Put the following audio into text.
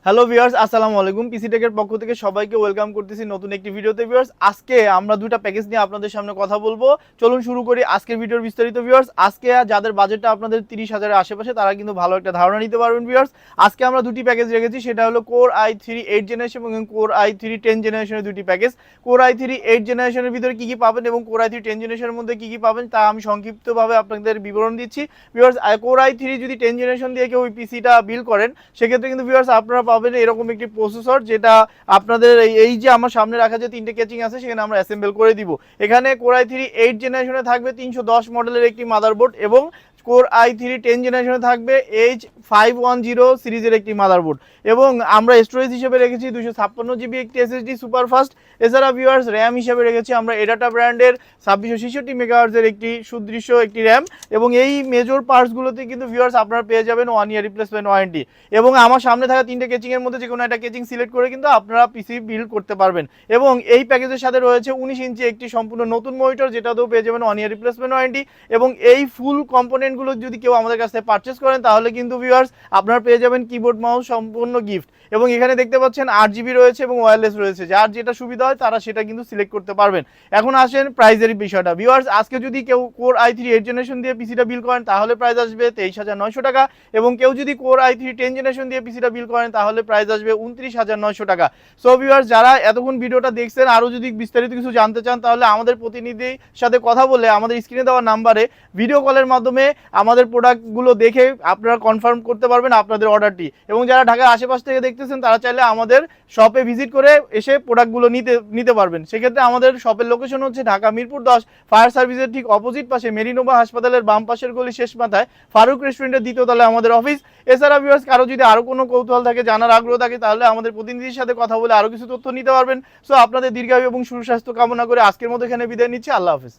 Hello viewers, আসসালামু আলাইকুম। পিসি টেকের পক্ষ থেকে সবাইকে ওয়েলকাম করতেছি নতুন একটি ভিডিওতে। ভিউয়ার্স, আজকে আমরা দুইটা প্যাকেজ নিয়ে আপনাদের সামনে কথা বলবো। চলুন শুরু করি আজকের ভিডিওর বিস্তারিত। ভিউয়ার্স, আজকে যাদের বাজেটটা আপনাদের 30,000-এর আশেপাশে তারা কিন্তু ভালো একটা ধারণা নিতে পারবেন। ভিউয়ার্স, আজকে আমরা দুটি প্যাকেজ রেখেছি, সেটা হলো কোর i3 8 জেনারেশন এবং কোর i3 10 জেনারেশনের দুটি প্যাকেজ। কোর i3 8 জেনারেশনের ভিতরে কি কি পাবেন এবং কোর i3 10 জেনারেশনের মধ্যে কি কি পাবেন তা আমি সংক্ষিপ্তভাবে আপনাদের বিবরণ দিচ্ছি। ভিউয়ার্স, কোর i3 যদি 10 জেনারেশন দিয়ে কেউ ওই পিসিটা বিল করেন, সেক্ষেত্রে কিন্তু ভিউয়ার্স আপনারা পাবেন এরকম একটি প্রসেসর, যেটা আপনাদের এই যে আমার সামনে রাখা যে তিনটে কেচিং আছে সেখানে আমরা অ্যাসেম্বল করে দিব। এখানে কোর i3 8 জেনারেশনে থাকবে 310 মডেলের একটি মাদারবোর্ড এবং কোর i3 10 জেনারেশনে থাকবে H510 সিরিজের একটি মাদারবোর্ড এবং আমরা স্টোরেজ হিসেবে রেখেছি 256 জিবি একটি এসএসডি সুপারফাস্ট। এছাড়া ভিউয়ার্স র্যাম হিসেবে রেখেছি আমরা এডাটা ব্র্যান্ডের 2666 মেগাহার্জের একটি সুদৃশ্য একটি র্যাম এবং এই মেজর পার্টসগুলোতে কিন্তু ভিউয়ার্স আপনারা পেয়ে যাবেন 1 ইয়ার রিপ্লেসমেন্ট ওয়ারেন্টি। এবং আমার সামনে থাকা তিনটে কেচিং এর মধ্যে যে কোনো একটা কেচিং সিলেক্ট করে কিন্তু আপনারা পিসি বিল্ড করতে পারবেন। এবং এই প্যাকেজের সাথে রয়েছে 19 ইঞ্চি একটি সম্পূর্ণ নতুন মনিটর, যেটাতেও পেয়ে যাবেন 1 ইয়ার রিপ্লেসমেন্ট ওয়ারেন্টি। এবং এই ফুল কম্পোনেন্টগুলো যদি কেউ আমাদের কাছ থেকে পারচেস করেন তাহলে কিন্তু ভিউয়ার্স আপনারা পেয়ে যাবেন কিবোর্ড মাউস সম্পূর্ণ গিফট। এবং এখানে দেখতে পাচ্ছেন 8 জিবি রয়েছে এবং ওয়্যারলেস রয়েছে, যার যেটা সুবিধা হয় তারা সেটা কিন্তু সিলেক্ট করতে পারবেন। এখন আসেন প্রাইজের বিষয়টা। ভিউয়ার্স, আজকে যদি কেউ কোর i3 8 জেনারেশন দিয়ে পিসিটা বিল করেন তাহলে প্রাইস আসবে 23,900 টাকা এবং কেউ যদি কোর i3 10 জেনারেশন দিয়ে পিসিটা বিল করেন তাহলে প্রাইস আসবে 29,900 টাকা। সো ভিউয়ার্স, যারা এতক্ষণ ভিডিওটা দেখছেন আরও যদি বিস্তারিত কিছু জানতে চান তাহলে আমাদের প্রতিনিধির সাথে কথা বলে আমাদের স্ক্রিনে দেওয়া নাম্বারে ভিডিও কলের মাধ্যমে আমাদের প্রোডাক্টগুলো দেখে আপনারা কনফার্ম করতে পারবেন আপনাদের অর্ডারটি। এবং যারা ঢাকার আশেপাশ থেকে দেখতেছেন তারা চাইলে আমাদের শপে ভিজিট করে এসে প্রোডাক্টগুলো নিতে পারবেন। সেক্ষেত্রে আমাদের শপের লোকেশন হচ্ছে ঢাকা মিরপুর 10, ফায়ার সার্ভিসের ঠিক অপোজিট পাশে মেরিনোভা হাসপাতালের বাম পাশের গলি শেষ মাথায় ফারুক রেস্টুরেন্টের দ্বিতীয় তলায় আমাদের অফিস। এছাড়া ভিউয়ার্স, কারো যদি আরও কোনো কৌতূহল থাকে, জানার আগ্রহ থাকে, তাহলে আমাদের প্রতিনিধির সাথে কথা বলে আরও কিছু তথ্য নিতে পারবেন। সো আপনাদের দীর্ঘায়ু এবং সুস্বাস্থ্য কামনা করে আজকের মতো এখানে বিদায় নিচ্ছি। আল্লাহ হাফেজ।